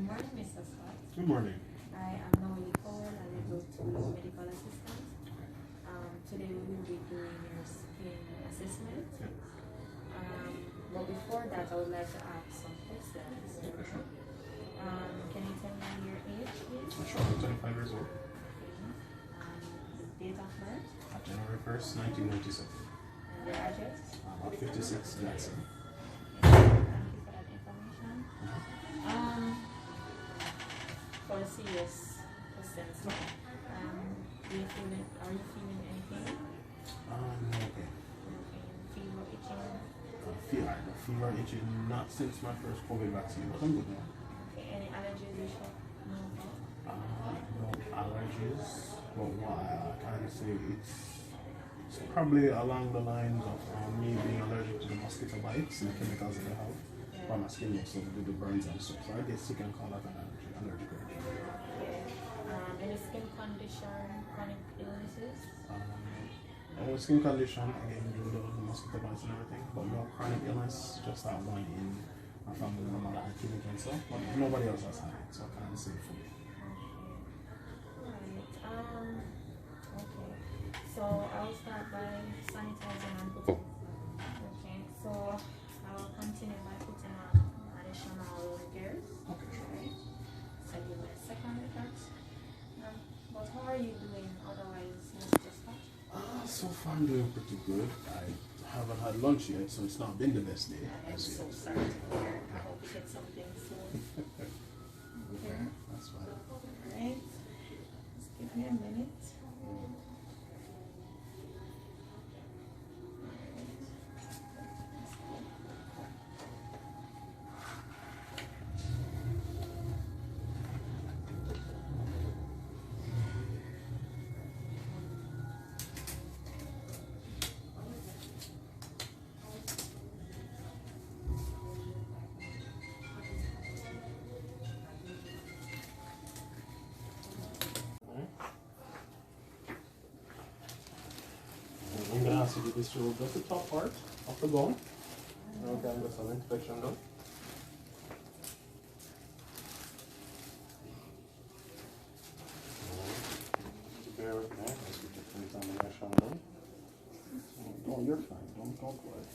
Good morning, Mr. Scott. Good morning. I am Nolie Powell, a level 2 medical assistant. Today we will be doing your skin assessment. But before that, I would like to ask some questions. Okay, sure. Can you tell me your age, please? Sure, I'm 25 years old. The date of birth? January 1st, 1997. And your address? 56 Jackson. Thank you for that information. For the serious questions, are you feeling anything? Okay. Fever, itching? Fever itching, not since my first COVID vaccine, but I'm good now. Okay, any allergies you should know about? No allergies, but what I can say it's probably along the lines of me being allergic to the mosquito bites and the chemicals in the house. But my skin looks up with the burns and stuff, so I guess you can call that an allergic reaction. Any skin condition, chronic illnesses? Skin condition, again, due to the mosquito bites and everything, but no chronic illness, just that one in my family, my mother had kidney cancer, but nobody else has had it, so I can't say for me. Okay. So I'll start by sanitizing and putting. Okay. So I'll continue by putting on additional gears. Okay, sure. Right. So give me a second with that. But how are you doing otherwise, Mr. Scott? So far I'm doing pretty good. I haven't had lunch yet, so it's not been the best day. I'm so sorry to hear. I hope you get something soon. Okay, that's fine. Alright. Just give me a minute. I'm going to ask you to distribute just the top part of the bone. Okay, I'm just an inspection done. Bear with me, let's get the examination done. Oh, you're fine, don't worry.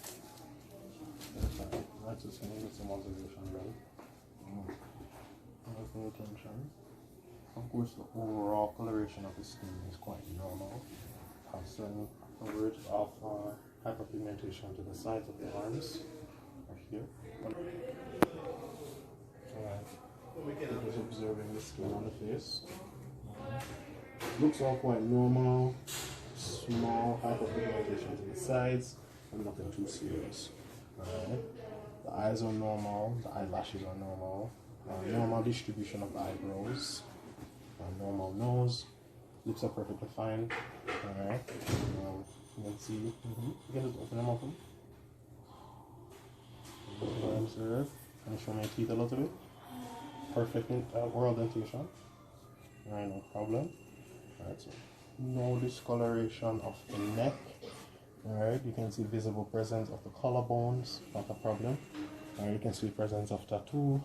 You're fine. That's just going to get some observation done. Pay attention. Of course, the overall coloration of the skin is quite normal. Have certain coverage of hyperpigmentation to the sides of the arms, or here. Alright, just observing the skin on the face. Looks all quite normal. Small hyperpigmentation to the sides, and nothing too serious. Alright, the eyes are normal, the eyelashes are normal. Normal distribution of the eyebrows. Normal nose. Lips are perfectly fine. Alright. You can see. You can just open them open. Observe. Can you show me your teeth a little bit? Perfect oral dentation. Alright, no problem. Alright, so no discoloration of the neck. Alright, you can see visible presence of the collarbones, not a problem. Alright, you can see presence of tattoo.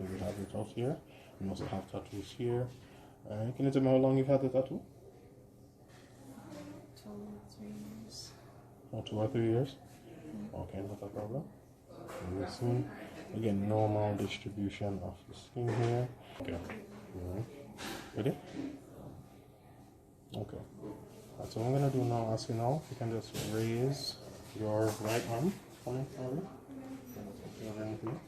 We have it out here. We also have tattoos here. Can you tell me how long you've had the tattoo? 2 or 3 years. Oh, 2 or 3 years? Okay, not a problem. And this one, again, normal distribution of the skin here. Okay. Ready? Okay. That's what I'm gonna do now. Ask you now, you can just raise your right arm. Coming forward. Anything.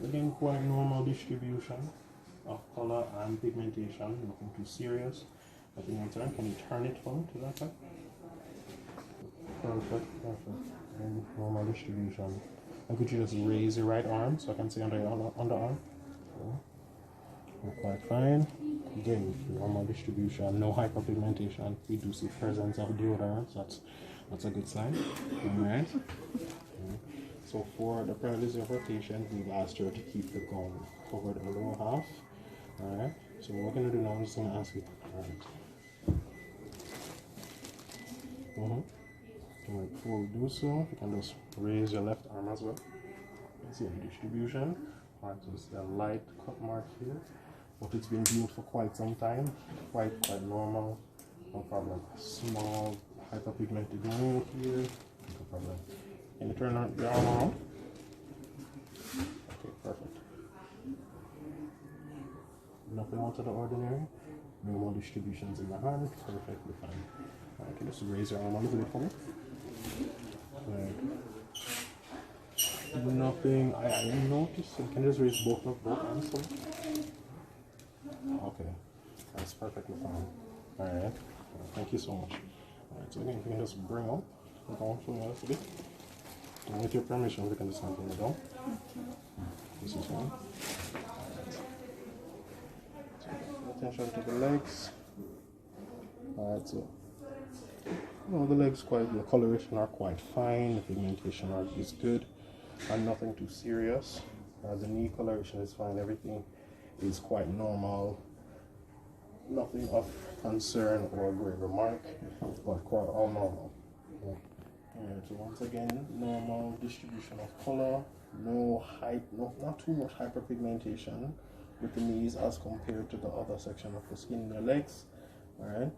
Again, quite normal distribution of color and pigmentation, nothing too serious. At the meantime, can you turn it on to that side? Perfect. And normal distribution. And could you just raise your right arm so I can see under your underarm? Quite fine. Again, normal distribution, no hyperpigmentation. We do see presence of deodorant, so that's a good sign. Alright. So for the paralysis of rotation, we've asked her to keep the gown covered the lower half. Alright. So what we're gonna do now, I'm just gonna ask you. Alright. Alright, before we do so, you can just raise your left arm as well. You see the distribution. Alright, so it's a light cut mark here, but it's been viewed for quite some time. Quite normal, no problem. Small hyperpigmented mole here, no problem. Can you turn your arm around? Okay, perfect. Nothing out of the ordinary. Normal distributions in the hand, perfectly fine. Alright, can you just raise your arm a little bit for me? Right. Nothing, I noticed. Can you just raise both arms for me? Okay, that's perfectly fine. Alright, thank you so much. Alright, so again, you can just bring up the down for me a little bit. And with your permission, we can just hand it down. This is fine. Attention to the legs. Alright, so the legs the coloration are quite fine, the pigmentation is good, and nothing too serious. The knee coloration is fine, everything is quite normal, nothing of concern or great remark, but quite all normal. Alright, so once again, normal distribution of color, not too much hyperpigmentation with the knees as compared to the other section of the skin in the legs. Alright,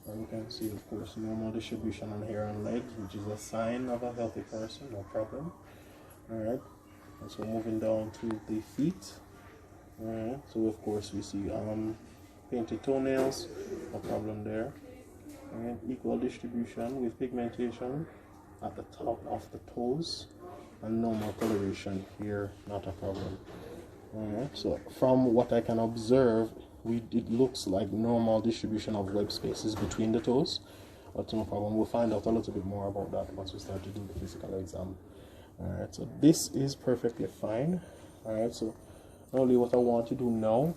and you can see, of course, normal distribution on hair and legs, which is a sign of a healthy person, no problem. Alright, and so moving down to the feet. Alright, so of course we see painted toenails, no problem there. And equal distribution with pigmentation at the top of the toes, and normal coloration here, not a problem. Alright, so from what I can observe, it looks like normal distribution of web spaces between the toes, but no problem. We'll find out a little bit more about that once we start to do the physical exam. Alright, so this is perfectly fine. Alright, so only what I want to do now.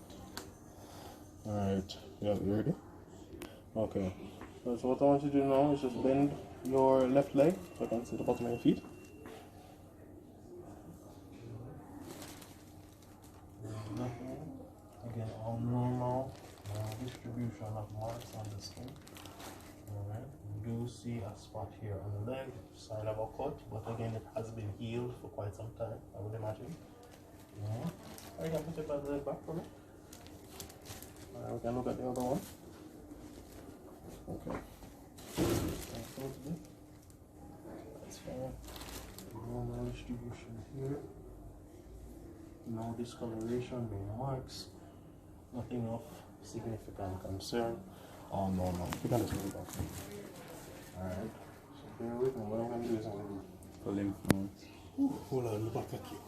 Alright, yeah, you ready? Okay, so what I want you to do now is just bend your left leg so I can see the bottom of your feet. Nothing. Again, all normal distribution of marks on the skin. Alright, you do see a spot here on the leg, sign of a cut, but again, it has been healed for quite some time, I would imagine. Are you going to put your leg back for me? Alright, we can look at the other one. Okay. That's fine. Normal distribution here. No discoloration, no marks. Nothing of significant concern. All normal. You can just move it back. Alright. So bear with me. What I'm going to do is I'm going to do for lymph nodes. Hold on, look back at you.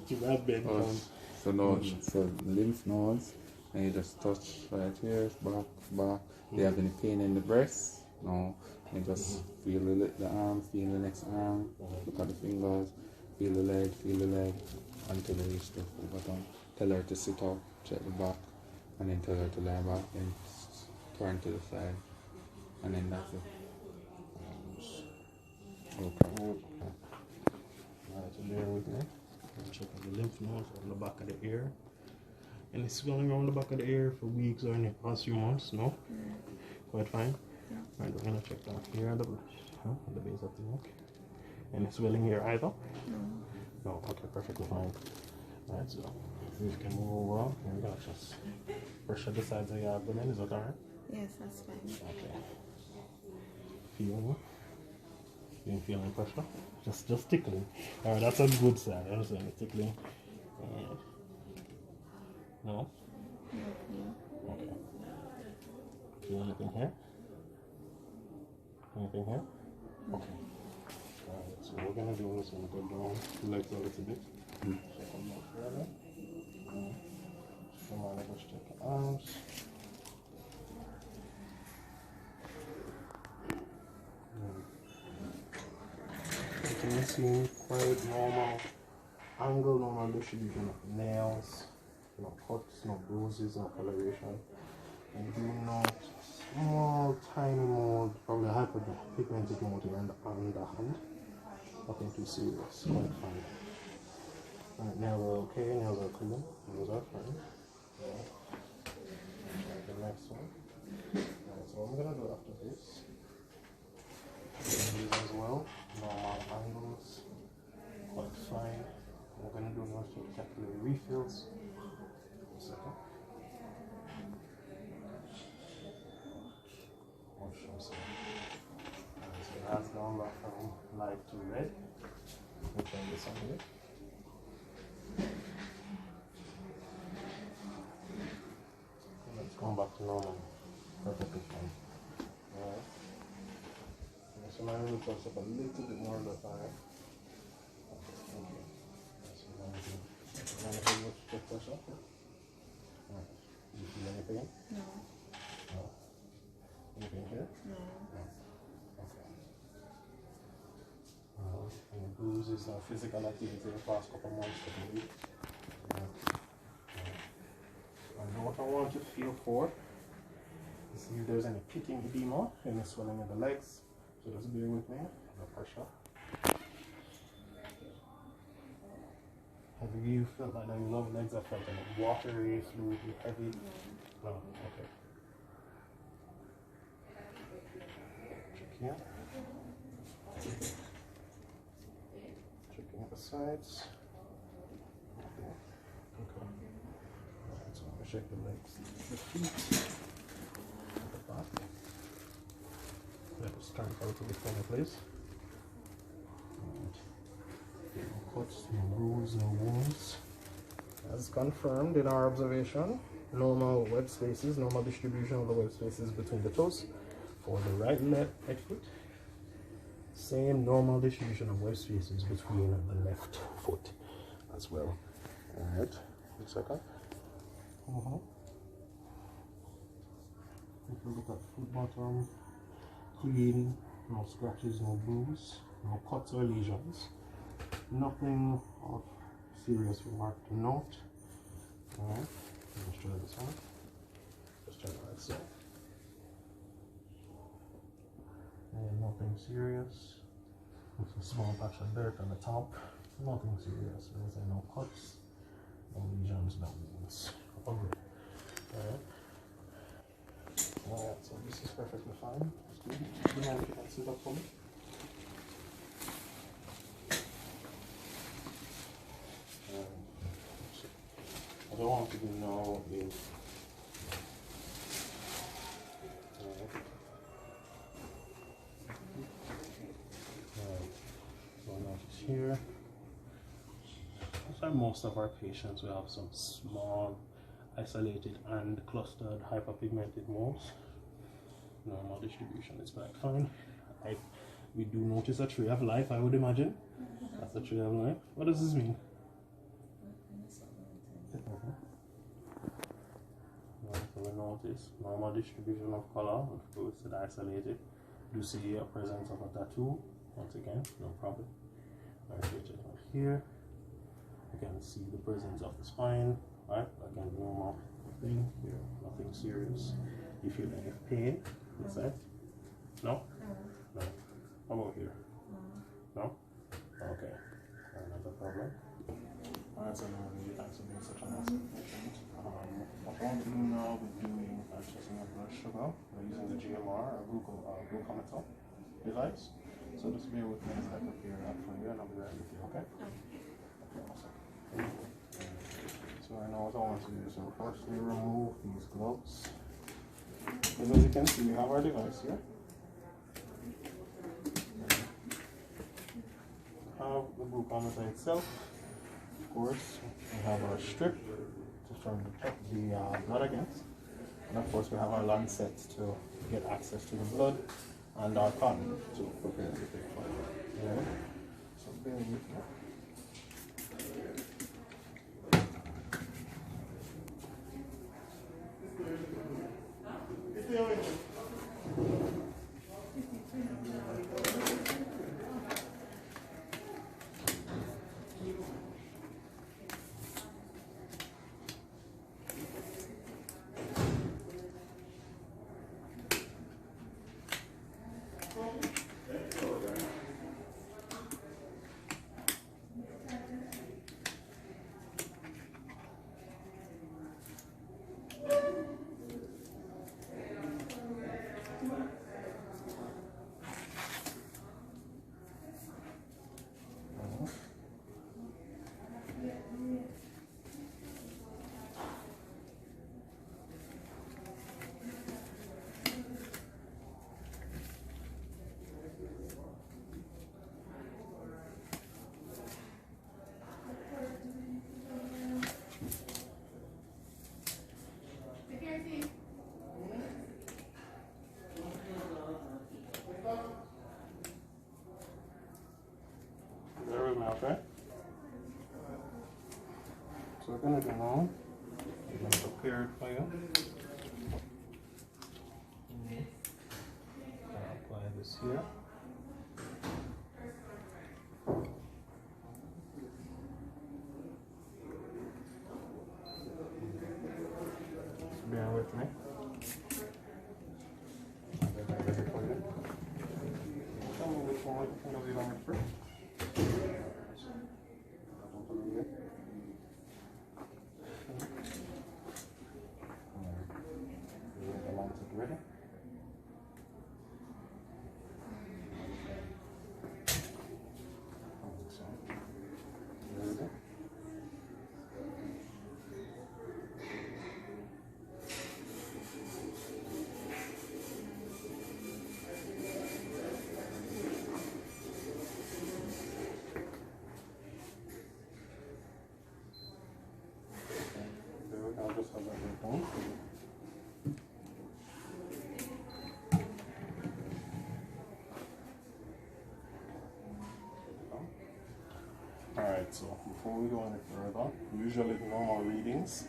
You have been down. So no, so lymph nodes, and you just touch right here, back. Do you have any pain in the breast? No. You just feel the arm, feel the next arm, look at the fingers, feel the leg, until you reach the full bottom. Tell her to sit up, check the back, and then tell her to lie back, and turn to the side, and then that's it. Okay. Alright, so bear with me. I'm checking the lymph nodes on the back of the ear. And it's swelling around the back of the ear for weeks or in the past few months, no? Quite fine? Yeah. Alright, we're gonna check down here at the base of the neck. Any swelling here either? No, okay, perfectly fine. Alright, so we can move over. And we're gonna just pressure the sides of your abdomen, is that alright? Yes, that's fine. Okay. Feeling it? You didn't feel any pressure? Just tickling. Alright, that's a good sign. I understand the tickling. Alright. No? Okay. Feel anything here? Anything here? Okay. Alright, so what we're gonna do is we're gonna go down the legs a little bit. Check them out further. Come on, let's check the arms. You can see quite normal angle, normal distribution of nails. No cuts, no bruises, no coloration. And do not small, tiny mold, probably hyperpigmented mold here on the hand. Nothing too serious, quite fine. Alright, nails are okay, nails are clean, nails are fine. The next one. Alright, so what I'm gonna do after this, these as well, normal angles, quite fine. What we're gonna he feels. One second. I'll show some. So that's gone back from light to red. We'll turn this on here. Let's come back to normal. Perfectly fine. Alright. So now we'll touch up a little bit more on the fire. Okay. So now we'll check pressure. Alright. Do you feel anything? No. No. Anything here? No. No. Okay. Any bruises or physical activity in the past couple months, couple weeks? And what I want you to feel for is see if there's any pitting edema, any swelling in the legs. So just bear with me, the pressure. Have you felt like your lower legs have felt any watery, fluidy, heavy? No. Okay. Check here. Checking at the sides. Okay. Alright, so I'm going to check the legs, the feet, at the back. Let us turn out to the corner, please. No cuts, no bruises, no wounds. As confirmed in our observation, normal web spaces, normal distribution of the web spaces between the toes for the right and left foot. Same normal distribution of web spaces between the left foot as well. Alright, a second. If you look at foot bottom, clean, no scratches, no bruise, no cuts or lesions. Nothing of serious remark to note. Alright, let's try this one. Just try it like so. And nothing serious. Just a small patch of dirt on the top. Nothing serious. There's no cuts, no lesions, no wounds. Okay. Alright. Alright, so this is perfectly fine. Do you mind if you can sit up for me? I don't want to know if so notice here. For most of our patients, we have some small, isolated and clustered hyperpigmented moles. Normal distribution is quite fine. We do notice a tree of life, I would imagine. That's a tree of life. What does this mean? So we notice normal distribution of color, with it isolated. Do see a presence of a tattoo. Once again, no problem. Check out here. You can see the presence of the spine. Right? Again, normal thing here. Nothing serious. You feel any pain inside? No? No. How about here? No? Okay. Another problem. Alright, so now we thanks for being such an awesome patient. What I want to do now, we're doing checking your blood sugar. We're using the GMR, or glucometer device. So just bear with me as I prepare that for you, and I'll be right with you, okay? Okay, one second. So right now what I want to do is first we remove these gloves. Because as you can see, we have our device here. We have the glucometer itself. Of course, we have our strip to try to protect the blood against. And of course, we have our lancet to get access to the blood, and our cotton to prepare everything for it. Yeah. So bear with me. So we're gonna do now. I'm gonna prepare it for you. I'll apply this here. Bear with me. Tell me which one does it on first. Ready? I'll just have that right down. Alright, so before we go any further, we usually do normal readings,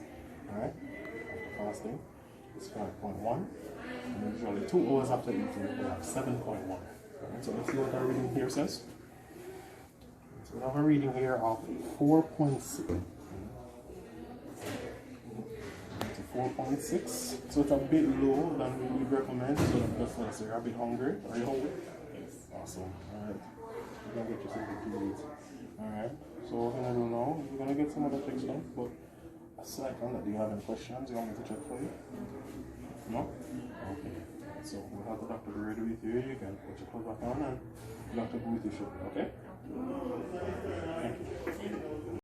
alright, after fasting. It's 5.1, and usually 2 hours after eating, we have 7.1. Alright, so let's see what our reading here says. So we have a reading here of 4.6. 4.6, so it's a bit low than we would recommend, so that's why I say you're a bit hungry. Are you hungry? Yes. Awesome. Alright. You're gonna get yourself a few eat. Alright. So what we're gonna do now, we're gonna get some other checks done, but aside from that, do you have any questions you want me to check for you? No? Okay. So we'll have the doctor be ready with you. You can put your clothes back on and the doctor will be with you shortly, okay? Thank you.